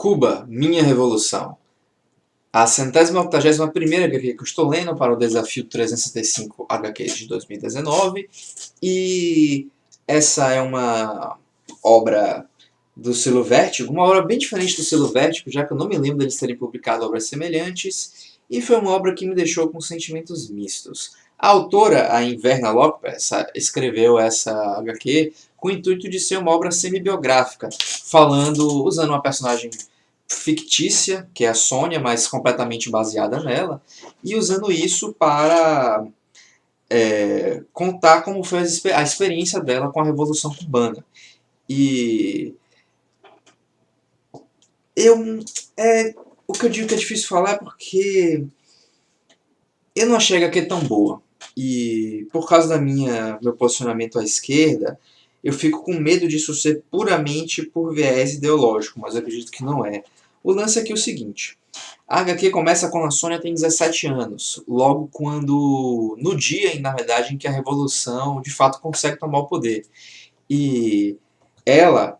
Cuba, Minha Revolução. A 181ª HQ que eu estou lendo para o Desafio 365 HQs de 2019. E essa é uma obra do selo Vértigo, uma obra bem diferente do selo Vértigo, já que eu não me lembro deles terem publicado obras semelhantes, e foi uma obra que me deixou com sentimentos mistos. A autora, a Inverna Lopes, escreveu essa HQ com o intuito de ser uma obra semi-biográfica, usando uma personagem fictícia, que é a Sônia, mas completamente baseada nela, e usando isso para contar como foi a experiência dela com a Revolução Cubana. E eu, o que eu digo que é difícil falar é porque eu não achei a HQ tão boa. E por causa da meu posicionamento à esquerda, eu fico com medo disso ser puramente por viés ideológico, mas eu acredito que não é. O lance aqui é o seguinte: a HQ começa quando a Sônia tem 17 anos, logo quando, no dia, na verdade, em que a Revolução de fato consegue tomar o poder. E ela,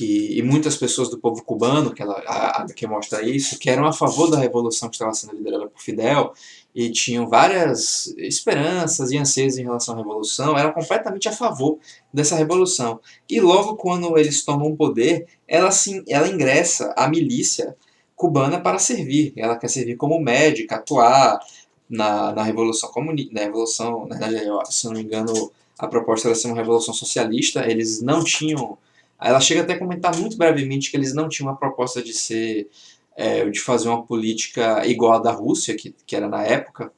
e muitas pessoas do povo cubano, a HQ mostra isso, que eram a favor da Revolução que estava sendo liderada por Fidel, e tinham várias esperanças e anseios em relação à Revolução, eram completamente a favor dessa Revolução. E logo quando eles tomam o poder, ela ingressa à milícia cubana para servir. Ela quer servir como médica, atuar na Revolução Comunista. Na Revolução, na verdade, se não me engano, a proposta era ser uma revolução socialista. Eles não tinham. Ela chega até a comentar muito brevemente que eles não tinham uma proposta de fazer uma política igual à da Rússia, que era na época.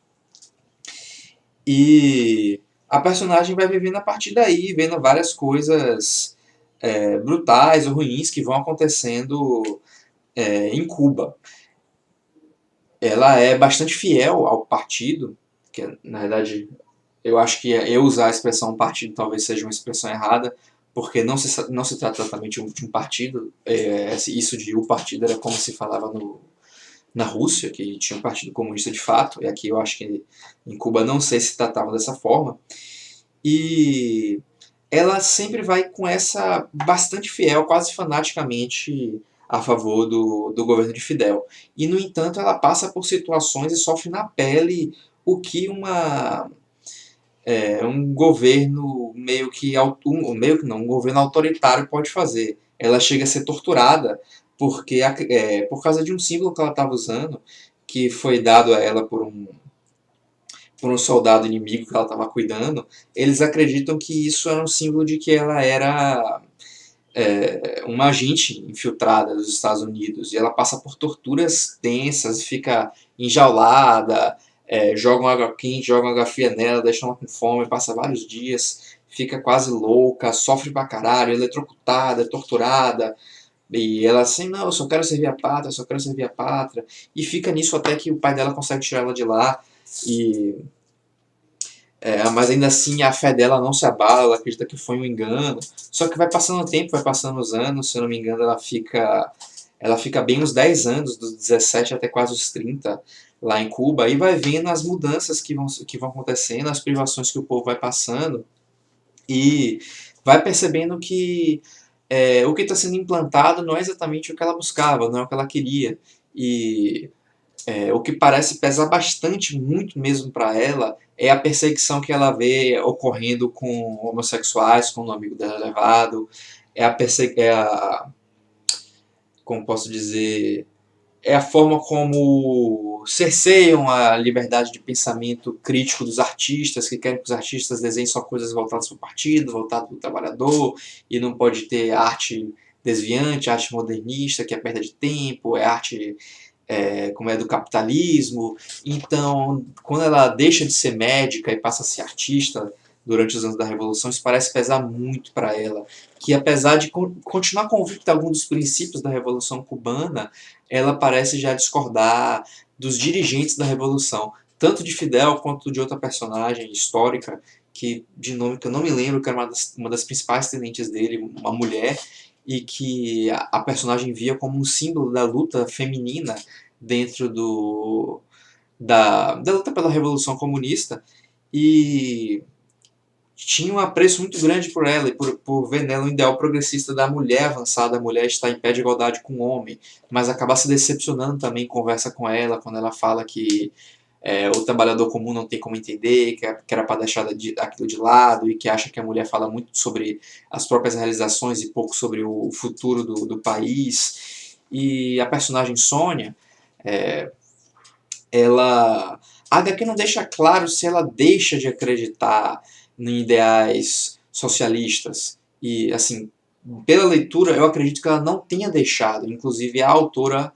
E a personagem vai vivendo a partir daí, vendo várias coisas brutais ou ruins que vão acontecendo em Cuba. Ela é bastante fiel ao partido, que na verdade eu acho que eu usar a expressão partido talvez seja uma expressão errada, porque não se trata exatamente de um partido. Isso de o partido era como se falava na Rússia, que tinha um partido comunista de fato, e aqui eu acho que em Cuba não sei se tratava dessa forma. E ela sempre vai com essa bastante fiel, quase fanaticamente a favor do governo de Fidel. E, no entanto, ela passa por situações e sofre na pele o que um governo um governo autoritário pode fazer. Ela chega a ser torturada por causa de um símbolo que ela estava usando, que foi dado a ela por um soldado inimigo que ela estava cuidando. Eles acreditam que isso era um símbolo de que ela era uma agente infiltrada dos Estados Unidos, e ela passa por torturas tensas, fica enjaulada, jogam água quente, jogam água fria nela, deixam ela com fome, passa vários dias, fica quase louca, sofre pra caralho, eletrocutada, torturada, e ela assim, não, eu só quero servir a pátria, eu só quero servir a pátria, e fica nisso até que o pai dela consegue tirar ela de lá. E mas ainda assim a fé dela não se abala, ela acredita que foi um engano. Só que vai passando o tempo, vai passando os anos, se eu não me engano, ela fica bem uns 10 anos, dos 17 até quase os 30 lá em Cuba, e vai vendo as mudanças que vão acontecendo, as privações que o povo vai passando, e vai percebendo que o que está sendo implantado não é exatamente o que ela buscava, não é o que ela queria. E o que parece pesar bastante, muito mesmo para ela, é a perseguição que ela vê ocorrendo com homossexuais, com o amigo dela levado, como posso dizer, é a forma como cerceiam a liberdade de pensamento crítico dos artistas, que querem que os artistas desenhem só coisas voltadas para o partido, voltadas para o trabalhador, e não pode ter arte desviante, arte modernista, que é perda de tempo, é arte como é do capitalismo. Então, quando ela deixa de ser médica e passa a ser artista durante os anos da Revolução, isso parece pesar muito para ela, que apesar de continuar convicta de alguns dos princípios da Revolução Cubana, ela parece já discordar dos dirigentes da Revolução, tanto de Fidel quanto de outra personagem histórica, que de nome que eu não me lembro, que era uma das principais tenentes dele, uma mulher, e que a personagem via como um símbolo da luta feminina dentro da luta pela Revolução Comunista. E tinha um apreço muito grande por ela e por ver nela um ideal progressista da mulher avançada, a mulher estar em pé de igualdade com o homem, mas acabar se decepcionando também em conversa com ela, quando ela fala que o trabalhador comum não tem como entender, que era para deixar aquilo de lado e que acha que a mulher fala muito sobre as próprias realizações e pouco sobre o futuro do país. E a personagem Sônia, é, ela a HQ não deixa claro se ela deixa de acreditar em ideais socialistas. E, assim, pela leitura, eu acredito que ela não tenha deixado. Inclusive, a autora,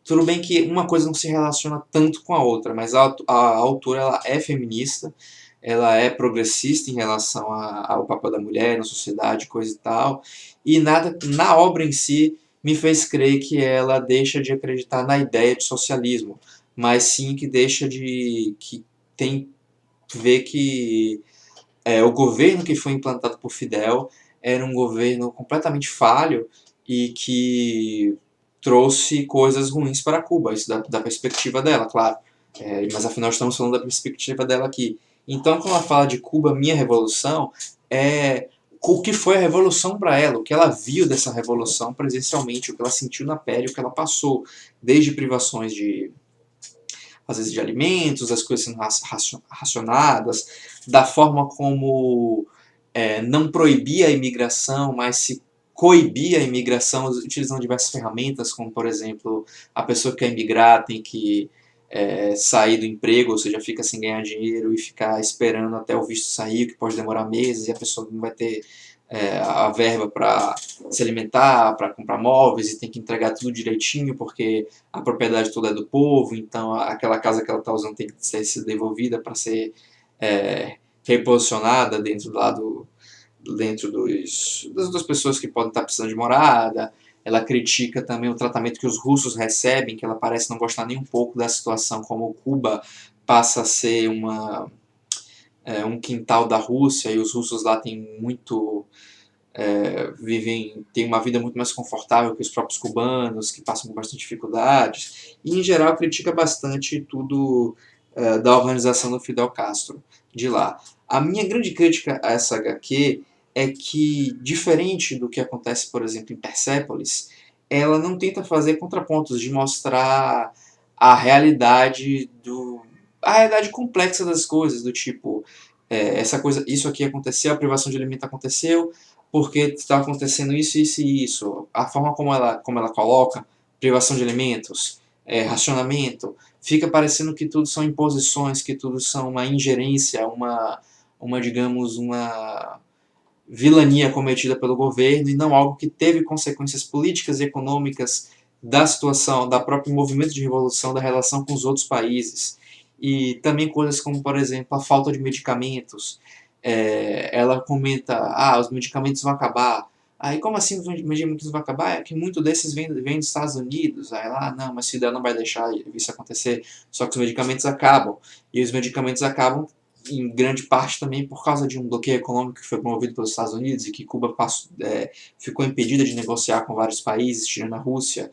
tudo bem que uma coisa não se relaciona tanto com a outra, mas a autora ela é feminista, ela é progressista em relação ao papel da mulher na sociedade, coisa e tal, e nada na obra em si me fez crer que ela deixa de acreditar na ideia de socialismo, mas sim que deixa de que tem ver que o governo que foi implantado por Fidel era um governo completamente falho e que trouxe coisas ruins para Cuba, isso da perspectiva dela, claro. Mas afinal estamos falando da perspectiva dela aqui. Então, quando ela fala de Cuba, minha revolução, é o que foi a revolução para ela, o que ela viu dessa revolução presencialmente, o que ela sentiu na pele, o que ela passou, desde privações de às vezes de alimentos, as coisas sendo racionadas, da forma como não proibia a imigração, mas se coibia a imigração utilizando diversas ferramentas, como por exemplo, a pessoa que quer imigrar tem que sair do emprego, ou seja, fica sem ganhar dinheiro e ficar esperando até o visto sair, que pode demorar meses, e a pessoa não vai ter a verba para se alimentar, para comprar móveis, e tem que entregar tudo direitinho, porque a propriedade toda é do povo, então aquela casa que ela está usando tem que ser devolvida para ser reposicionada dentro das outras pessoas que podem estar precisando de morada. Ela critica também o tratamento que os russos recebem, que ela parece não gostar nem um pouco da situação, como Cuba passa a ser um quintal da Rússia e os russos lá têm muito têm uma vida muito mais confortável que os próprios cubanos, que passam por bastante dificuldades, e em geral critica bastante tudo da organização do Fidel Castro de lá. A minha grande crítica a essa HQ é que, diferente do que acontece, por exemplo, em Persepolis, ela não tenta fazer contrapontos de mostrar a realidade a realidade complexa das coisas, do tipo, essa coisa, isso aqui aconteceu, a privação de alimento aconteceu, porque está acontecendo isso, isso e isso. A forma como ela coloca, privação de alimentos, racionamento, fica parecendo que tudo são imposições, que tudo são uma ingerência, digamos, uma vilania cometida pelo governo e não algo que teve consequências políticas e econômicas da situação, da próprio movimento de revolução, da relação com os outros países. E também coisas como, por exemplo, a falta de medicamentos. Ela comenta, os medicamentos vão acabar. Aí, como assim os medicamentos vão acabar? É que muito desses vem dos Estados Unidos. Aí ela, não, mas Fidel não vai deixar isso acontecer. Só que os medicamentos acabam. E os medicamentos acabam em grande parte também por causa de um bloqueio econômico que foi promovido pelos Estados Unidos e que Cuba ficou impedida de negociar com vários países, tirando a Rússia.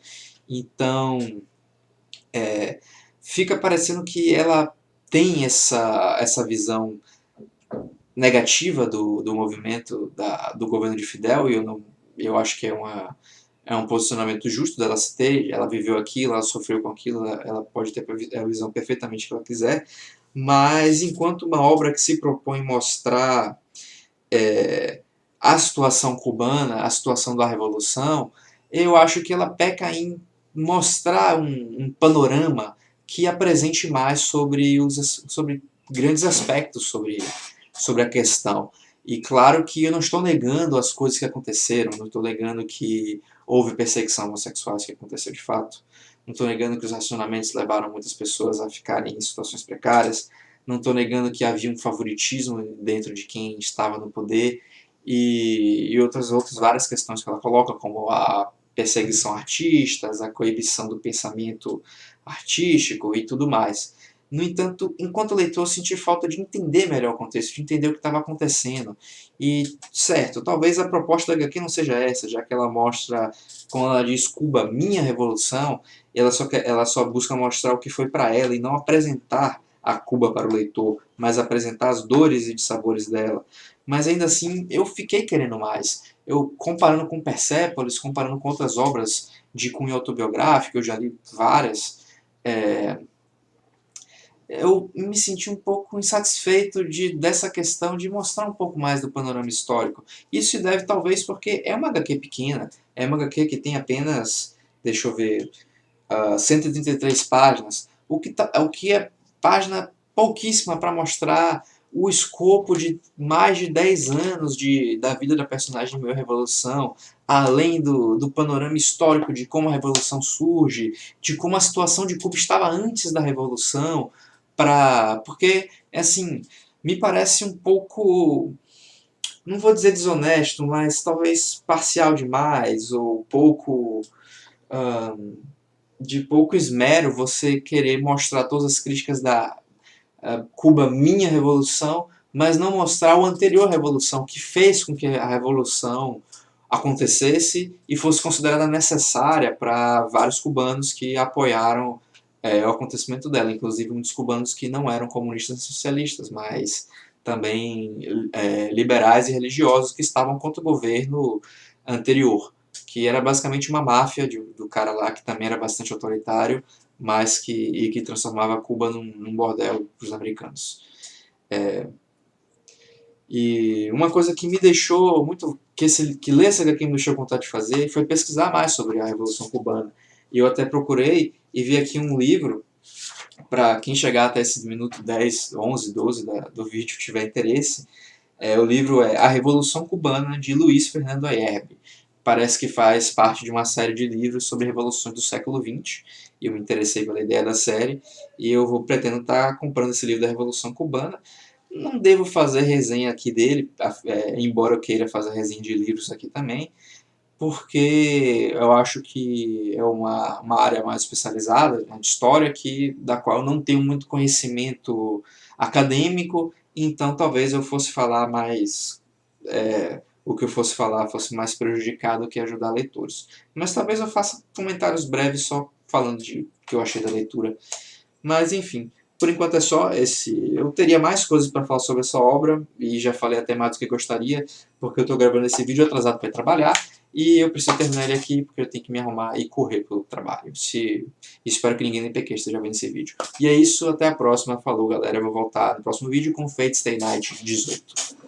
Então, fica parecendo que ela tem essa visão negativa do movimento do governo de Fidel, e eu acho que é um posicionamento justo dela se ter. Ela viveu aquilo, ela sofreu com aquilo, ela pode ter a visão perfeitamente que ela quiser, mas enquanto uma obra que se propõe mostrar a situação cubana, a situação da revolução, eu acho que ela peca em mostrar um panorama que apresente mais sobre grandes aspectos sobre a questão. E claro que eu não estou negando as coisas que aconteceram, não estou negando que houve perseguição homossexual, isso que aconteceu de fato, não estou negando que os racionamentos levaram muitas pessoas a ficarem em situações precárias, não estou negando que havia um favoritismo dentro de quem estava no poder e outras várias questões que ela coloca, como a perseguição a artistas, a coibição do pensamento artístico e tudo mais. No entanto, enquanto leitor, eu senti falta de entender melhor o contexto, de entender o que estava acontecendo. E, certo, talvez a proposta da HQ não seja essa, já que ela mostra, quando ela diz Cuba, minha revolução, ela só busca mostrar o que foi para ela e não apresentar a Cuba para o leitor, mas apresentar as dores e dissabores dela. Mas ainda assim, eu fiquei querendo mais. Eu, comparando com Persépolis, comparando com outras obras de cunho autobiográfico, eu já li várias, eu me senti um pouco insatisfeito dessa questão de mostrar um pouco mais do panorama histórico. Isso se deve talvez porque é uma HQ pequena, é uma HQ que tem apenas, deixa eu ver, 133 páginas, o que é página pouquíssima para mostrar o escopo de mais de 10 anos da vida da personagem de Meio Revolução, além do panorama histórico de como a Revolução surge, de como a situação de Cuba estava antes da Revolução, porque, assim, me parece um pouco, não vou dizer desonesto, mas talvez parcial demais, ou de pouco esmero você querer mostrar todas as críticas da Cuba Minha Revolução, mas não mostrar o anterior revolução, que fez com que a revolução acontecesse e fosse considerada necessária para vários cubanos que apoiaram o acontecimento dela, inclusive muitos cubanos que não eram comunistas e socialistas, mas também liberais e religiosos que estavam contra o governo anterior, que era basicamente uma máfia do cara lá que também era bastante autoritário, mas que transformava Cuba num bordel para os americanos. E uma coisa que me deixou muito. Que ler essa HQ me deixou com vontade de fazer foi pesquisar mais sobre a Revolução Cubana. E eu até procurei e vi aqui um livro, para quem chegar até esse minuto 10, 11, 12 do vídeo tiver interesse. O livro é A Revolução Cubana, de Luiz Fernando Ayerbe. Parece que faz parte de uma série de livros sobre revoluções do século XX. E eu me interessei pela ideia da série. E eu pretendo estar comprando esse livro da Revolução Cubana. Não devo fazer resenha aqui dele, embora eu queira fazer resenha de livros aqui também, porque eu acho que é uma área mais especializada, né, de história, da qual eu não tenho muito conhecimento acadêmico, então talvez eu fosse falar mais. O que eu fosse falar fosse mais prejudicado que ajudar leitores. Mas talvez eu faça comentários breves só falando de o que eu achei da leitura. Mas enfim, por enquanto é só esse. Eu teria mais coisas para falar sobre essa obra e já falei até mais do que gostaria, porque eu estou gravando esse vídeo atrasado para trabalhar e eu preciso terminar ele aqui porque eu tenho que me arrumar e correr pelo trabalho. Espero que ninguém nem PQ esteja vendo esse vídeo. E é isso, até a próxima. Falou, galera. Eu vou voltar no próximo vídeo com Fate Stay Night 18.